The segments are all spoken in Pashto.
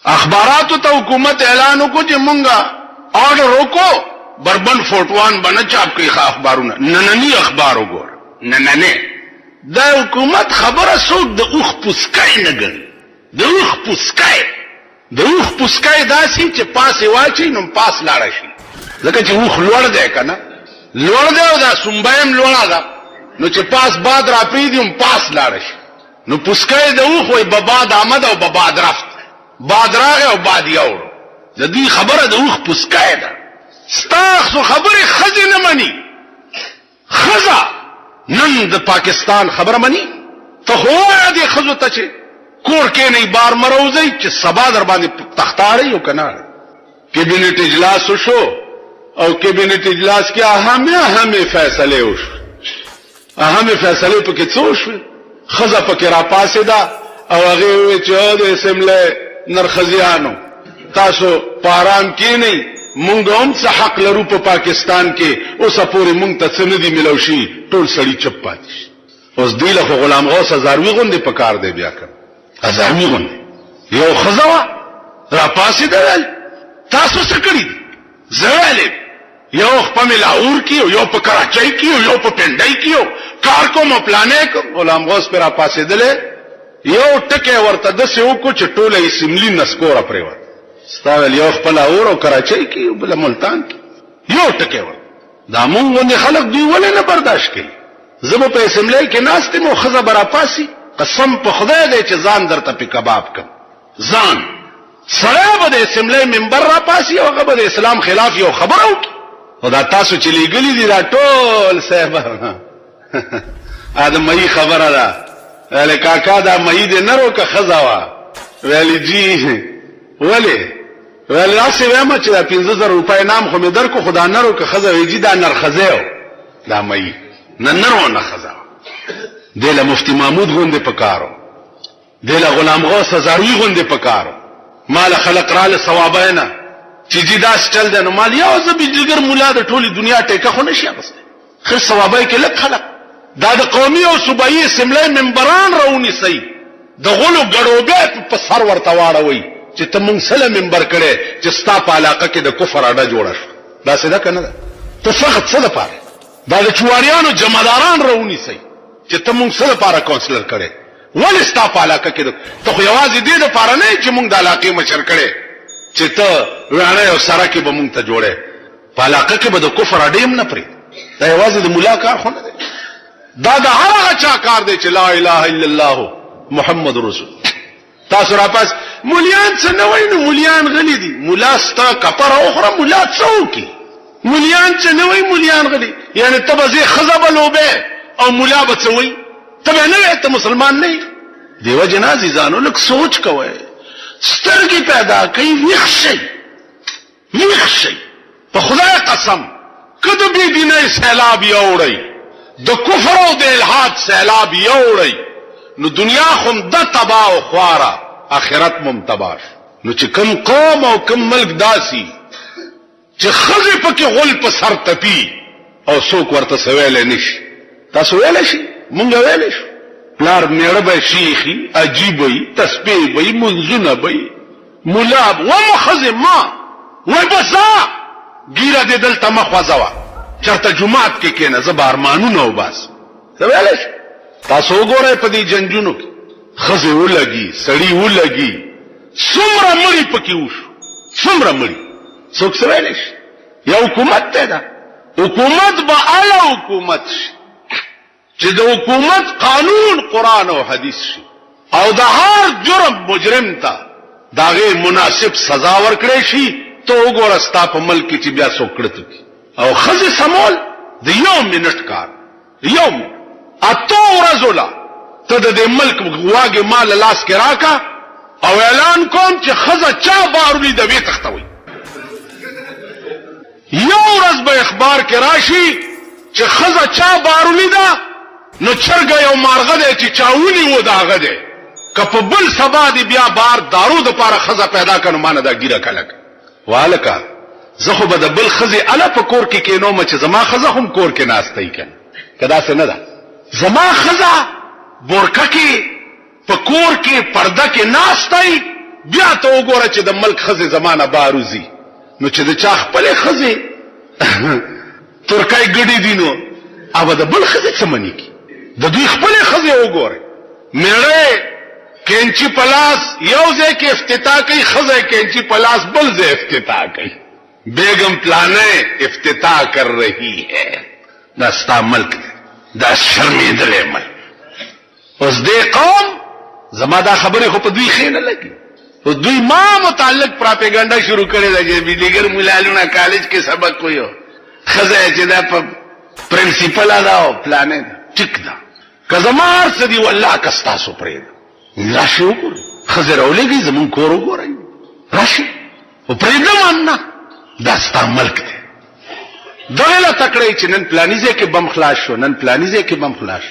اخباراتو ته حکومت اعلان وکړو چې مونږه آرډر وکړو بربند فوټوان باندې چاپ کوي اخبارونه. نننی اخبار وګور، نننی دا حکومت خبره څوک د اوخ پوسکای نه ګڼي. د اوخ پوسکای، د اوخ پوسکای داسې چې پاسې واچي نو پاس لاړ شي، ځکه چې اوخ لوړ دی کنه، لوړ دی او دا سنبایم لوړه ده، نو چې پاس باد را پریدي پاس لاړ شي. نو پوسکای د اوخ وای بباد آمد او بباد رفت، باد راغی او باد یوړ. د دې خبره د اوخ پوسکای ده. ستاسو خبره خزه نه مني، خزه نن د پاکستان خبره مني. ته هو دې خزو ته چې کور کې نه بار مروزي چې سبا در باندې تختاړي یو کنه. کابینټ اجلاس شو او کابینټ اجلاس کې اهم فیصله وشو. اهم فیصله په کې څه شو؟ خزه پکې را پاسې ده او هغه چې د اسمبلی نرخزیانو تاسو پارام کې نه مونږ هم څه حق لرو په پاکستان کې، اوس پورې مونږ ته څه نه دی ملوشي، ټول سړی چپ پاتې شي. اوس دی له غلام غوث هزاروي غوندې پکار دی. بیا کړ هزاروي غوندې یو خزه را پاسې ده. تاسو څه کړی دي؟ زوالب یو خپل لاهور کې یو په کراچۍ کې یو په پنډای کې کار کوم پلانې کوم. غلام غوث پر را پاسې دله یو ټکه ورته د سیو کو چې ټوله اسمبلی نسکوره پریوت. ستاول یو خپل اور او کراچۍ کې بل ملتان کې یو ټکه ور. دا مونږ نه خلق دی ولې نه برداشت کوي. زما په اسمبلی کې ناشته مو خزه برا پاسي، قسم په خدای دې چې ځان درته په کباب کم. ځان سره به د اسمبلی منبر را پاسي او هغه به اسلام خلاف یو خبره وکړي. خدا تاسو چې لګلی دي دا ټول صاحب ادمي خبره ده. ول کاکا دا مې دې نرو که خزه وا ویلی جی ولی ویل راسی ویما چې دا 15000 روپۍ نام خو مې درکو، خدا نرو که خزه ویجی دا نرخزه دا مې نه نرو نه خزه. دله مفتی محمود غوندې پکارو، دله غلام غوث هزاروي غوندې پکارو. مال خلق را له ثوابینا چې جی داس چل دی نو مال یو زبې جګر مولا د ټولي دنیا ټیکه خو نشي بس خیر ثوابای کې لک خلق. دا د قومي او صوبایي اسمبلی منبران راونی سي د غلو ګړوبې په سر ورته واړوي چې ته مونږ سره منبر کړي چې ستا په علاقه کې د کفر اډه جوړه شو. دا څه ده کنه؟ ته فقط څه لپاره دا د چواریانو جمعداران راونی سي چې ته مونږ سره لپاره کونسلر کړي. ولې ستا په علاقه کې ته خو یوازې دې لپاره نه چې مونږ د علاقې مشر کړي چې ته ورانه او سره کې به مونږ ته جوړه په علاقه کې به د کفر اډې هم نه پرې. دا یوازې د مولا کار خو نه دی، دا د هغه چا کار دی چې لا اله الا الله محمد رسول. تاسو را پاس مولیان څه نه وای نو مولیان غلي دي. مولا ستا کپر اخرى مولا څوکي مولیان څه نه وای مولیان غلي. یعنی تبزي خزب لوبه او مولا بچوي تبه نه ته مسلمان نه. دیو جنازي ځانو لک سوچ کوی، سترګي پیدا کوي ویښ په خدای قسم کده بی دینه سیلاب یوړی د کفر او د الحاد سیلاب یوړی نو دنیا خم د تباہ او خوارا اخرت ممتباش. نو چې کم قوم او کم ملک داسي چې خزه پکې غل په سر تپی او څوک ورته سویل نشي. تاسو ویل شي مونږ ویل شو پلار میړه به شیخي عجیب وي تسبیح وي منځونه وي مولا و مخزه ما و بسا ګیره دې دلته مخوځوا چرته جمعات کې کېنه زبار مانونه وباس. ویل شي تاسو وګورئ په دې جنجونو کې خزه ولګي سړی ولګي څومره مړی پکې وشو څومره مړی څوک سویل شي. یو حکومت ته ده حکومت به اعلی حکومت شي چې د حکومت قانون قرآن او حدیث شي او د هر جرم مجرم ته داغه مناسب سزا ورکړي شي. ته وګوره ستا په ملک کې چې بیا څوک کړته او خزه سمول د یو منټ کار یو اته ورځولا ته د ملک غواګه مال لاس کې راکا او اعلان کوم چې خزه چا بارولې د وی تختوي. یو ورځ به اخبار کې راشي چې خزه چا بارولې ده نو چرګه یو مارغه ده چې چاونی و داغه ده کپ بل سبا دی بیا بار دارو د پاره خزه پیدا کنه مان دا ګیره کلک والکا زه خو به د بل خزه الا په کور کې کینو مچ زما خزه هم کور کې ناشتای کنه کدا څه نه ده زما خزه بورکه کې په کور کې پرده کې ناشتای بیا ته وګوره چې د ملک خزه زمانہ باروزی نو چې د چا خپل خزه ترکای ګډي دینو او د بل خزه څه منی کی د دوی خپل خزه وګوره میړه کینچی پلاس یو ځای کې افتتاح کوي خزه کینچی پلاس بل ځای افتتاح کوي بیگم پلانے افتتاح کر رہی ہے دا ستا ملک دا شرمیدلے ملک اس دے قوم زما دا خبریں خو په دوی خینه لګي او دوی ما متعلق پراپیګاندا شروع کړي دا چې بیلیګر ملالونه کالج کې سبق ویو خزه چې دا په پرنسپل ادا پلانې ټیک دا کزمار سدي والله کستا سو پرې راشي وګور خزه راولېږي زمون کور وګورای راشي او پرې دمانه دا ستا ملک دی دغه تکړه چې نن پلانیزه کې بم خلاص شو نن پلانیزه کې بم خلاص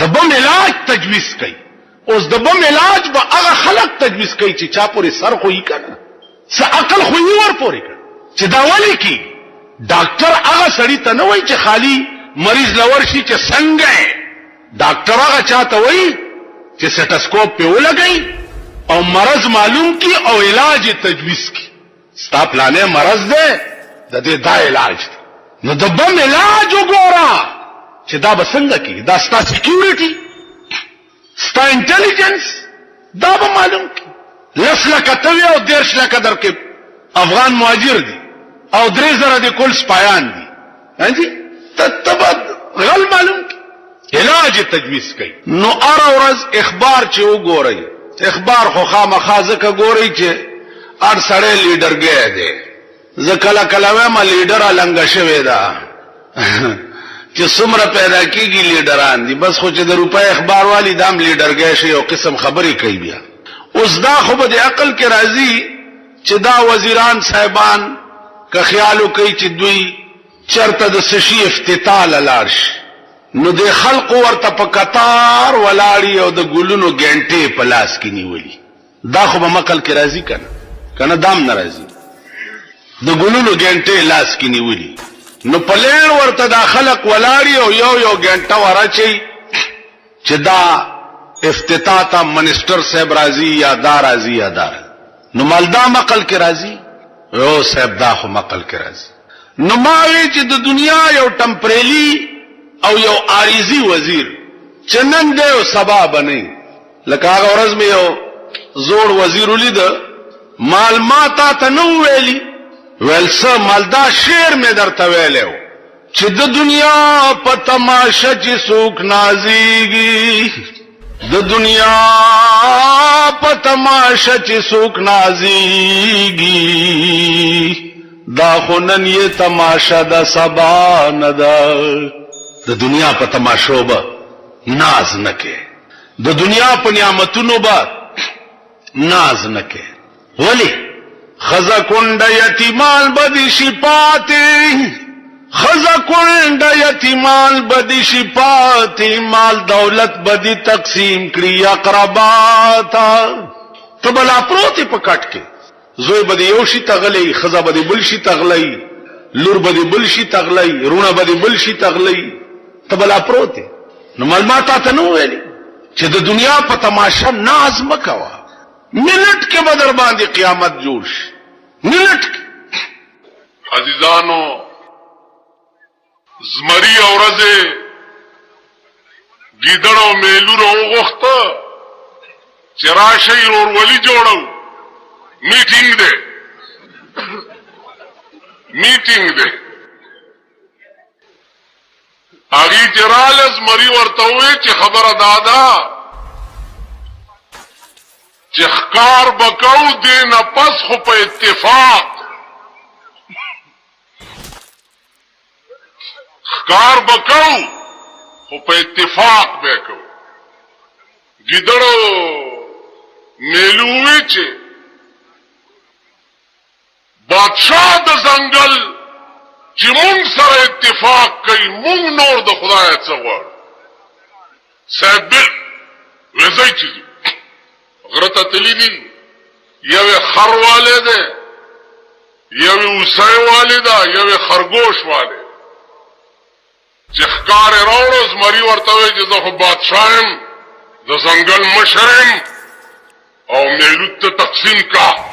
د بم علاج تجویز کوي اوس د بم علاج به هغه خلک تجویز کوي چې چا پورې سر خوې کنه څه عقل خوې ور پورې کنه چې دا ولي کی ډاکټر هغه سړی ته نه وای چې خالی مریض لور شي چې څنګه ډاکټر هغه چاته وای چې سټسکوپ په ولګي او مرض معلوم کی او علاج تجویز کی ستا پلانې مرض ده د دې دا علاج ده نو د بم علاج وګوره چې دا به څنګه کی دا ستا سکیورټي ستا انټيليجنس دا به معلوم کی لسلکه توی او 10 لکه درکې افغان مهاجر دي او 3000 دي کول سپایان دي هانجی تتبد غل معلوم کی علاج تجویز کوي نو ار ورځ اخبار چې وګورئ اخبار خو خامخازه کا ګورئ چې ار سړی لیډر گئے دی زکلا کلاوه ما لیډر النګ شوی دا چې څومره پیدا کیږي لیډران دي بس خو چې د روپای اخبار والی دام لیډر گئے شي او قسم خبري کوي بیا اوس دا خو به عقل کې راځي چې دا وزیران صاحبان که خیالو کوي چې دوی چرته د سشي افتتاح لارش نو د خلق ورته په قطار ولاړی او د ګلونو ګنټه په لاس کې نیولي دا خو به مقل کې راځي کنه دام ناراضي د ګلونو ګنټه لاس کې نیولي نو پلین ورته د خلق ولاړی او یو ګنټه ورچي چې دا افتتاح تا منسٹر صاحب راضی یا دا راضی یا دا نو مالدا مقل کې راضي او صاحب دا خو مقل کې راضي نو ماوی چې د دنیا یو ټمپریلی او یو عارضی وزیر چنن دی او سبا بنئ لکه هغه ورځ مې یو زوړ وزیر ولید مال ماتا ته نو ویلی ولسه مالدا شعر مې درته ویلو چې د دنیا په تماشا چې څوک نازيږي د دنیا په تماشا چې څوک نازيږي دا خو نن یې تماشا د سبا نه ده د دنیا په تماشو به ناز نکې د دنیا په نعمتونو به ناز نکې ولی خزا کند یتیمان بدی شپاتی خزا کند یتیمان بدی شپاتی مال دولت بدی تقسیم کری اقرباتا تبلا پروتی پا کٹ کے زوی بدی یوشی تغلی خزا بدی بلشی تغلی لور بدی بلشی تغلی رونا بدی بلشی تغلی تبلا پروتی نو معلومات آتا نو ویلی چې د دنیا په تماشا ناز مکوا منٹ کے بدر باندې قیامت جوش منٹ کے عزیزانو زمری اورزه گیدړو میلورو وغوخته چې راشي ورولي جوړو میټینګ ده اغي جرال زمری ورته وې چې خبره دادا چې ښکار بکاو دین پس خو په اتفاق ښکار بکاو خو په اتفاق وکاو ګیدړو میلوي چې بادشاہ د ځنګل چې مونږ سره اتفاق کوي مونږ نور د خدای څخه غواړو صاحب وځي چې غرته تللی یو خرواله ده یو وسای والده یو خرگوش والده چې ښکار راوړو زمری ورته وي چې زه خو بادشاہم د ځنګل مشرم او میلوت ته تقسیم کا